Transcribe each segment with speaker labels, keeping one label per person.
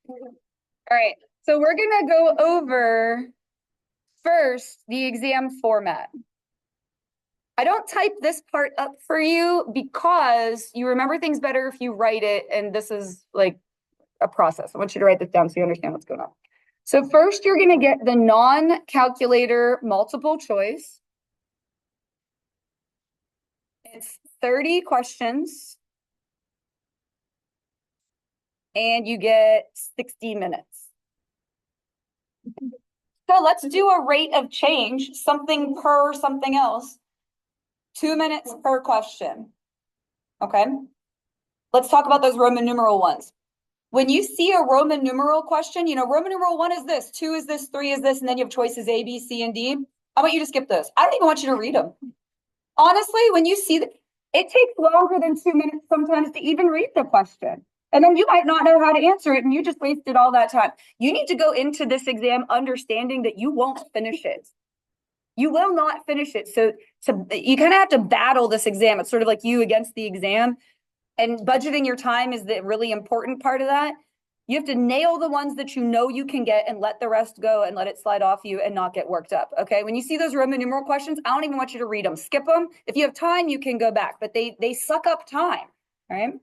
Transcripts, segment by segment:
Speaker 1: All right, so we're gonna go over first the exam format. I don't type this part up for you because you remember things better if you write it, and this is like a process. I want you to write this down so you understand what's going on. So first you're gonna get the non-calculator multiple choice. It's 30 questions and you get 60 minutes. So let's do a rate of change, something per something else. 2 minutes per question. Okay. Let's talk about those Roman numeral ones. When you see a Roman numeral question, Roman numeral 1 is this, 2 is this, 3 is this, and then you have choices A, B, C, and D. I want you to skip those. I don't even want you to read them. Honestly, when you see that, it takes longer than 2 minutes sometimes to even read the question. And then you might not know how to answer it and you just wasted all that time. You need to go into this exam understanding that you won't finish it. You will not finish it. So you kind of have to battle this exam. It's sort of like you against the exam. And budgeting your time is the really important part of that. You have to nail the ones that you know you can get and let the rest go and let it slide off you and not get worked up. Okay. When you see those Roman numeral questions, I don't even want you to read them. Skip them. If you have time, you can go back, but they suck up time. All right.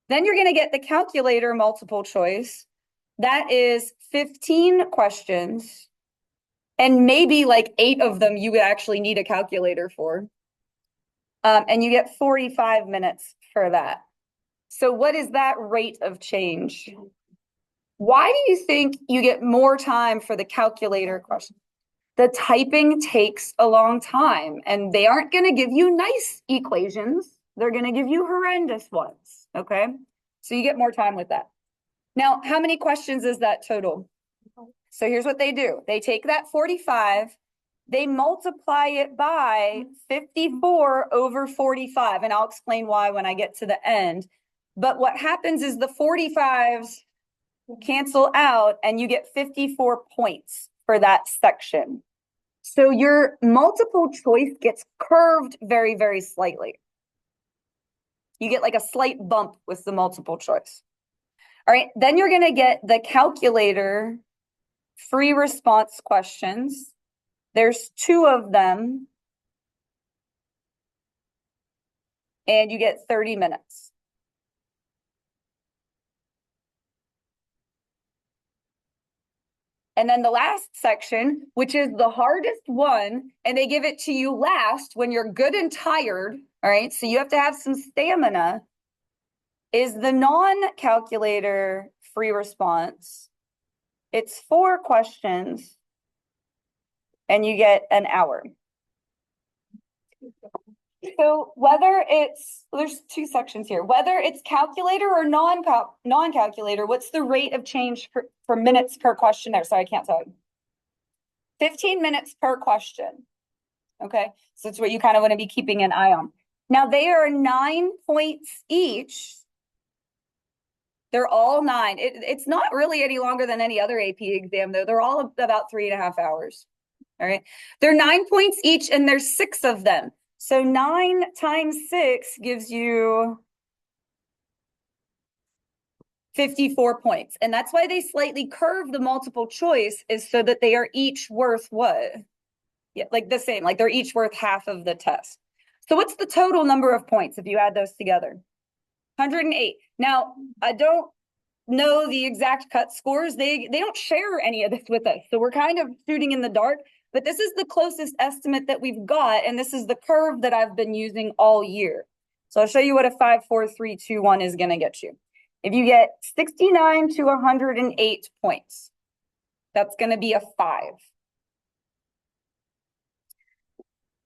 Speaker 1: Then you're going to get the calculator multiple choice. That is 15 questions. And maybe like 8 of them you would actually need a calculator for. And you get 45 minutes for that. So what is that rate of change? Why do you think you get more time for the calculator question? The typing takes a long time and they aren't going to give you nice equations. They're going to give you horrendous ones. Okay. So you get more time with that. Now, how many questions is that total? So here's what they do. They take that 45, they multiply it by 54 over 45. And I'll explain why when I get to the end. But what happens is the 45s cancel out and you get 54 points for that section. So your multiple choice gets curved very, very slightly. You get like a slight bump with the multiple choice. All right, then you're going to get the calculator free response questions. There's 2 of them. And you get 30 minutes. And then the last section, which is the hardest one, and they give it to you last when you're good and tired. All right. So you have to have some stamina, is the non-calculator free response. It's 4 questions and you get an hour. So whether there's 2 sections here, whether it's calculator or non-calculator, what's the rate of change for minutes per question there? Sorry, I can't tell you. 15 minutes per question. Okay, so it's what you kind of want to be keeping an eye on. Now they are 9 points each. They're all 9. It's not really any longer than any other AP exam though. They're all about 3.5 hours. All right, they're 9 points each and there's 6 of them. So 9 times 6 gives you 54 points. And that's why they slightly curve the multiple choice, is so that they are each worth what? Yeah, like the same, like they're each worth half of the test. So what's the total number of points if you add those together? 108. Now, I don't know the exact cut scores. They don't share any of this with us. So we're kind of shooting in the dark, but this is the closest estimate that we've got. And this is the curve that I've been using all year. So I'll show you what a 5, 4, 3, 2, 1 is going to get you. If you get 69 to 108 points, that's going to be a 5.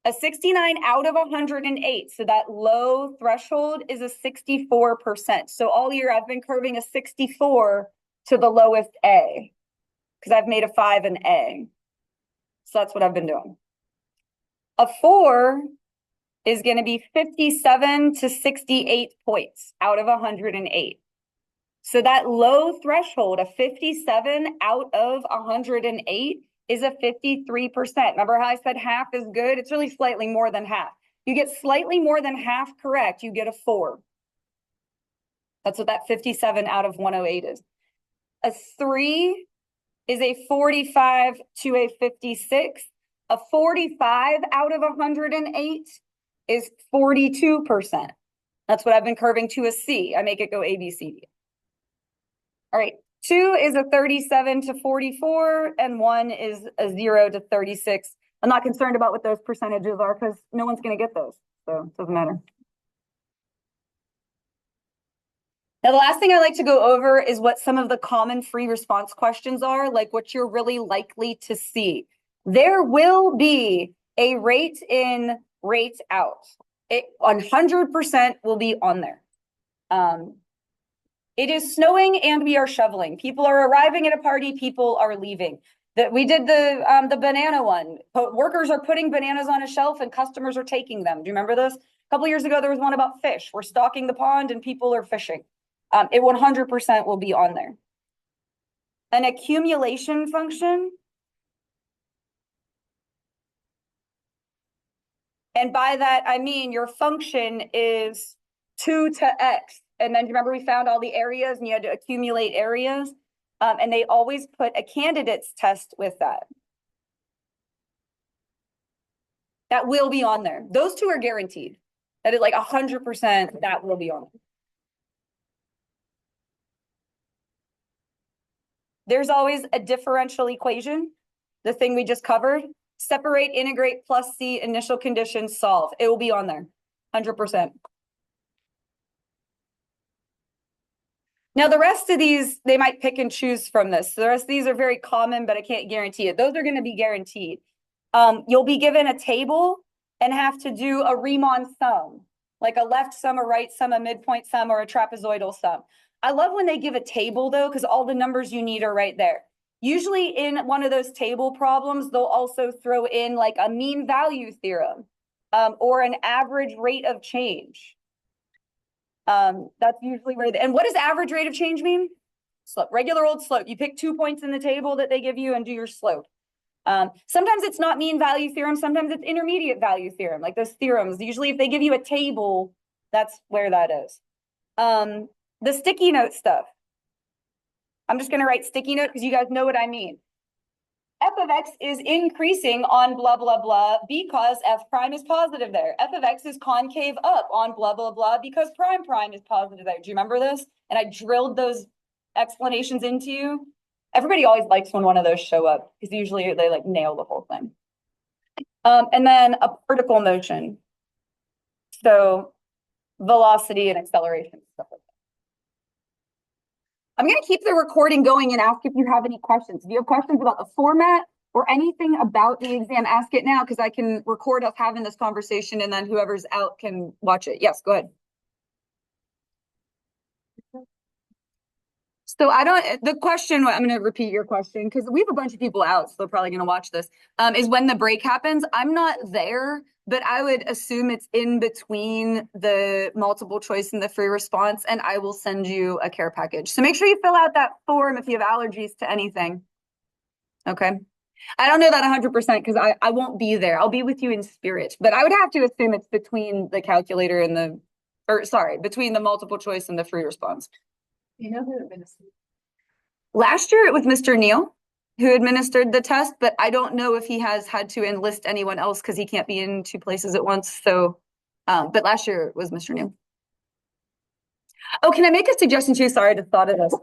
Speaker 1: A 69 out of 108, so that low threshold is a 64%. So all year I've been curving a 64 to the lowest A, because I've made a 5 an A. So that's what I've been doing. A 4 is going to be 57 to 68 points out of 108. So that low threshold, a 57 out of 108, is a 53%. Remember how I said half is good? It's really slightly more than half. You get slightly more than half correct, you get a 4. That's what that 57 out of 108 is. A 3 is a 45 to a 56. A 45 out of 108 is 42%. That's what I've been curving to a C. I make it go A, B, C, D. All right. 2 is a 37 to 44, and 1 is a 0 to 36. I'm not concerned about what those percentages are because no one's going to get those. So it doesn't matter. Now, the last thing I like to go over is what some of the common free response questions are, like what you're really likely to see. There will be a rate in, rate out. It 100% will be on there. It is snowing and we are shoveling. People are arriving at a party, people are leaving. We did the banana one. Workers are putting bananas on a shelf and customers are taking them. Do you remember this? A couple years ago, there was one about fish. We're stocking the pond and people are fishing. It 100% will be on there. An accumulation function. And by that, I mean your function is 2 to x. And then remember we found all the areas and you had to accumulate areas. And they always put a candidates test with that. That will be on there. Those two are guaranteed. That is like 100% that will be on there. There's always a differential equation, the thing we just covered. Separate, integrate, plus C, initial conditions, solve. It will be on there, 100%. Now, the rest of these, they might pick and choose from this. The rest of these are very common, but I can't guarantee it. Those are going to be guaranteed. You'll be given a table and have to do a Riemann sum, like a left sum, a right sum, a midpoint sum, or a trapezoidal sum. I love when they give a table, though, because all the numbers you need are right there. Usually in one of those table problems, they'll also throw in like a mean value theorem or an average rate of change. That's usually where and what does average rate of change mean? Slope, regular old slope. You pick 2 points in the table that they give you and do your slope. Sometimes it's not mean value theorem. Sometimes it's intermediate value theorem, like those theorems. Usually if they give you a table, that's where that is. The sticky note stuff. I'm just going to write sticky note because you guys know what I mean. F of x is increasing on blah, blah, blah, because f prime is positive there. F of x is concave up on blah, blah, blah, because prime is positive there. Do you remember this? And I drilled those explanations into you. Everybody always likes when one of those show up because usually they like nail the whole thing. And then a particle motion. So velocity and acceleration, stuff like that. I'm going to keep the recording going and ask if you have any questions. If you have questions about the format or anything about the exam, ask it now because I can record us having this conversation and then whoever's out can watch it. Yes, go ahead. So the question, I'm going to repeat your question because we have a bunch of people out, so they're probably going to watch this, is when the break happens. I'm not there, but I would assume it's in between the multiple choice and the free response, and I will send you a care package. So make sure you fill out that form if you have allergies to anything. Okay. I don't know that 100% because I won't be there. I'll be with you in spirit, but I would have to assume it's between the calculator and between the multiple choice and the free response. You know who administered? Last year it was Mr. Neal who administered the test, but I don't know if he has had to enlist anyone else because he can't be in 2 places at once. So, but last year it was Mr. Neal. Oh, can I make a suggestion too? Sorry, I just thought of this.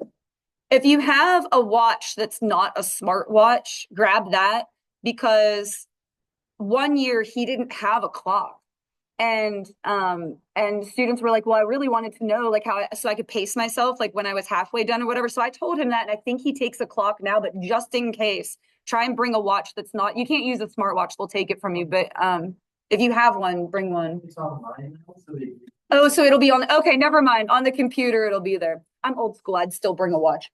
Speaker 1: If you have a watch that's not a smart watch, grab that because one year he didn't have a clock. And students were like, well, I really wanted to know like so I could pace myself like when I was halfway done or whatever. So I told him that, and I think he takes a clock now, but just in case, try and bring a watch that's not, you can't use a smartwatch, they'll take it from you. But if you have one, bring one. It's online. Oh, so it'll be on, okay, never mind. On the computer, it'll be there. I'm old school, I'd still bring a watch.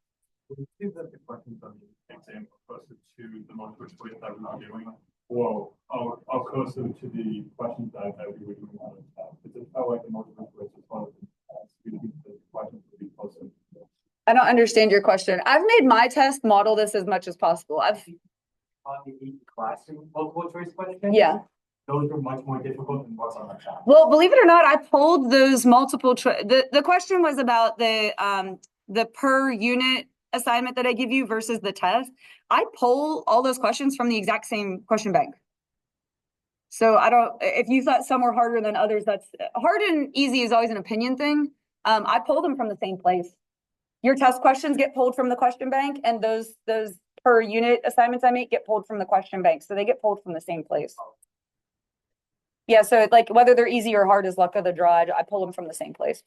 Speaker 2: Seems that the questions on the exam are closer to the multiple choice that we're not doing, or are closer to the questions that we were doing on the test. Because it felt like the multiple choice as well as the questions would be closer.
Speaker 1: I don't understand your question. I've made my test model this as much as possible.
Speaker 2: On the classic multiple choice questions?
Speaker 1: Yeah.
Speaker 2: Those are much more difficult than what's on the test.
Speaker 1: Well, believe it or not, I pulled those multiple choice. The question was about the per unit assignment that I give you versus the test, I pull all those questions from the exact same question bank. So I don't, if you thought some were harder than others, that's hard and easy is always an opinion thing. I pull them from the same place. Your test questions get pulled from the question bank, and those per unit assignments I make get pulled from the question bank. So they get pulled from the same place. Yeah, so like whether they're easy or hard is luck of the draw. I pull them from the same place.